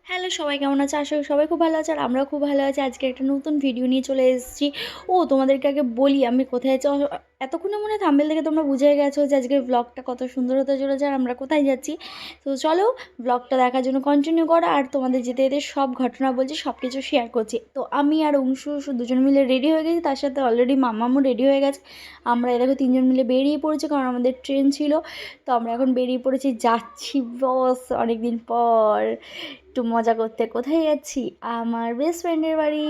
Hello সবাই কেমন আছে? আশা করি সবাই খুব ভালো আছে আর আমরাও খুব ভালো আছি। আজকে একটা নতুন ভিডিও নিয়ে চলে এসেছি। তোমাদেরকে আগে বলি আমি কোথায় এতক্ষণে মনে হয় থাম্বনেল দেখে তোমরা বুঝেই গেছো যে আজকের ব্লগটা কত সুন্দর হতে চলেছে আর আমরা কোথায় যাচ্ছি। তো চলো ব্লগটা দেখার জন্য কন্টিনিউ করো আর তোমাদের যেতে যেতে সব ঘটনা বলছি, সব কিছু শেয়ার করছি। তো আমি আর অংশু দুজন মিলে রেডি হয়ে গেছি, তার সাথে অলরেডি মাম্মামও রেডি হয়ে গেছে। আমরা এরকম তিনজন মিলে বেরিয়ে পড়েছি কারণ আমাদের ট্রেন ছিল। তো আমরা এখন বেরিয়ে পড়েছি, যাচ্ছি বস অনেকদিন পর একটু মজা করতে। কোথায় যাচ্ছি? আমার বেস্ট ফ্রেন্ডের বাড়ি।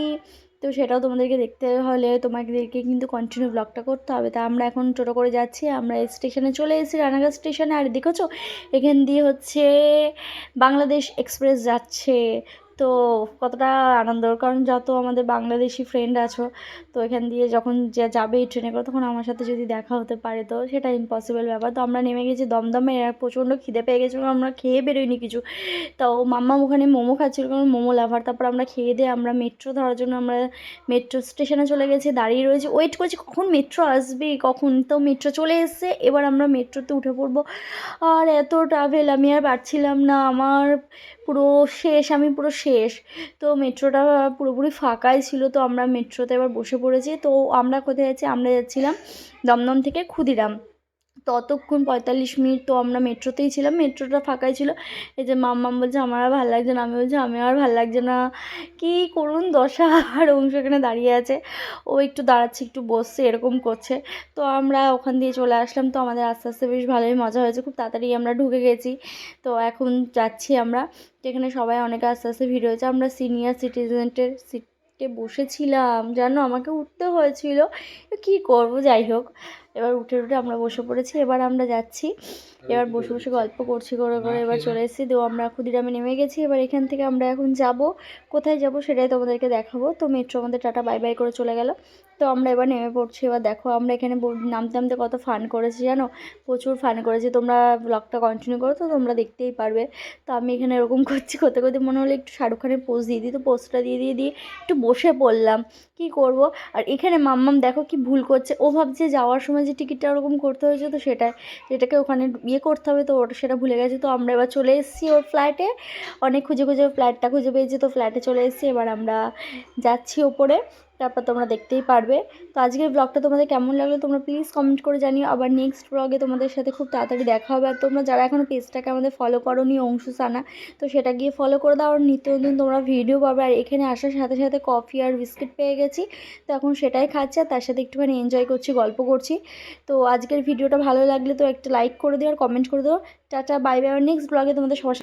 তো সেটাও তোমাদেরকে দেখতে হলে তোমাদেরকে কিন্তু কন্টিনিউ ব্লগটা করতে হবে। তা আমরা এখন টোটো করে যাচ্ছি, আমরা স্টেশনে চলে এসেছি, রানাঘাট স্টেশনে। আর দেখেছো এখান দিয়ে হচ্ছে বাংলাদেশ এক্সপ্রেস যাচ্ছে। তো কতটা আনন্দ, কারণ যত আমাদের বাংলাদেশি ফ্রেন্ড আছো, তো এখান দিয়ে যখন যাবে এই ট্রেনে করে তখন আমার সাথে যদি দেখা হতে পারে তো সেটা ইম্পসিবল ব্যাপার। তো আমরা নেমে গেছি দমদমে, আর প্রচণ্ড খিদে পেয়ে গেছিলো, আমরা খেয়ে বেরোইনি কিছু। তো মাম্মা ওখানে মোমো খাচ্ছিল কারণ মোমো লাভার। তারপর আমরা খেয়ে দিয়ে আমরা মেট্রো ধরার জন্য আমরা মেট্রো স্টেশনে চলে গেছি, দাঁড়িয়ে রয়েছি, ওয়েট করছি কখন মেট্রো আসবে কখন। তো মেট্রো চলে এসছে, এবার আমরা মেট্রোতে উঠে পড়বো। আর এত ট্রাভেল আমি আর পারছিলাম না, আমার পুরো শেষ, আমি পুরো শেষ। তো মেট্রোটা পুরোপুরি ফাঁকাই ছিল, তো আমরা মেট্রোতে এবার বসে পড়েছি। তো আমরা কোথায় যাচ্ছি? আমরা যাচ্ছিলাম দমদম থেকে ক্ষুদিরাম। ততক্ষণ 45 মিনিট তো আমরা মেট্রোতেই ছিলাম, মেট্রোটা ফাঁকাই ছিল। এই যে মাম্মাম বলছে আমার আর ভালো লাগছে না, আমি বলছি আমি আর ভালো লাগছে না, কী করুন দশা। আর অংশ এখানে দাঁড়িয়ে আছে, ও একটু দাঁড়াচ্ছে একটু বসছে এরকম করছে। তো আমরা ওখান দিয়ে চলে আসলাম। তো আমাদের আস্তে আস্তে বেশ ভালোই মজা হয়েছে, খুব তাড়াতাড়ি আমরা ঢুকে গেছি। তো এখন যাচ্ছি আমরা, যেখানে সবাই অনেকে আস্তে আস্তে ভিড় হয়েছে। আমরা সিনিয়র সিটিজেনের সিটে বসেছিলাম, জানো আমাকে উঠতে হয়েছিল, কী করবো, যাই হোক এবার উঠে আমরা বসে পড়েছি। এবার আমরা যাচ্ছি, এবার বসে বসে গল্প করছি করে করে এবার চলে এসেছি। তো আমরা ক্ষুদিরামে নেমে গেছি। এবার এখান থেকে আমরা এখন যাব, কোথায় যাব সেটাই তোমাদেরকে দেখাবো। তো মেট্রো আমাদের টাটা বাই বাই করে চলে গেল। তো আমরা এবার নেমে পড়ছি। এবার দেখো আমরা এখানে নামতে নামতে কত ফান করেছি জানো, প্রচুর ফান করেছি। তোমরা ব্লগটা কন্টিনিউ করো তো তোমরা দেখতেই পারবে। তো আমি এখানে এরকম করছি, করতে করতে মনে হলো একটু শাহরুখ খানের পোজ দিয়ে দিই, তো পোজটা দিয়ে একটু বসে পড়লাম, কি করব। আর এখানে মাম্মাম দেখো কি ভুল করছে, ও ভাবছে যাওয়ার সময় যে টিকিটটা ওরকম করতে হয়েছে, তো যেটাকে ওখানে করতে হবে, তো ওটা সেটা ভুলে গেছে। তো আমরা এবার চলে এসেছি ওর ফ্ল্যাটে, অনেক খুঁজে খুঁজে ফ্ল্যাটটা খুঁজে পেয়েছি, তো ফ্ল্যাটে চলে এসেছি। এবার আমরা যাচ্ছি ওপরে, তারপর তোমরা দেখতেই পারবে। তো আজকের ব্লগটা তোমাদের কেমন লাগলো তোমরা প্লিজ কমেন্ট করে জানিও। আবার নেক্সট ব্লগে তোমাদের সাথে খুব তাড়াতাড়ি দেখা হবে। আর তোমরা যারা এখনও পেজটাকে আমাদের ফলো করোনি অংশু সানা, তো সেটা গিয়ে ফলো করে দাও। আর নিত্য নতুন তোমরা ভিডিও পাবে। আর এখানে আসার সাথে সাথে কফি আর বিস্কিট পেয়ে গেছি, তো এখন সেটাই খাচ্ছি আর তার সাথে একটুখানি এনজয় করছি, গল্প করছি। তো আজকের ভিডিওটা ভালো লাগলে তো একটা লাইক করে দিও আর কমেন্ট করে দিও। টাটা বাই বাই, নেক্সট ব্লগে তোমাদের সবার